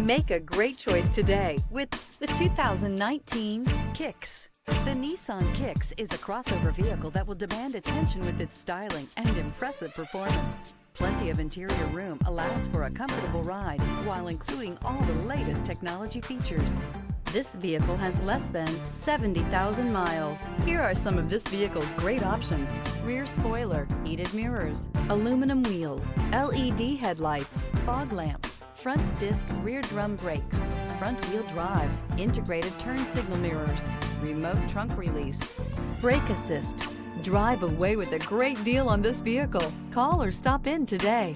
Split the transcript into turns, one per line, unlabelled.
Make a great choice today with the 2019 Kicks. The Nissan Kicks is a crossover vehicle that will demand attention with its styling and impressive performance. Plenty of interior room allows for a comfortable ride while including all the latest technology features. This vehicle has less than 70,000 miles. Here are some of this vehicle's great options: rear spoiler, heated mirrors, aluminum wheels, LED headlights, fog lamps, front disc rear drum brakes, front wheel drive, integrated turn signal mirrors, remote trunk release, brake assist. Drive away with a great deal on this vehicle. Call or stop in today.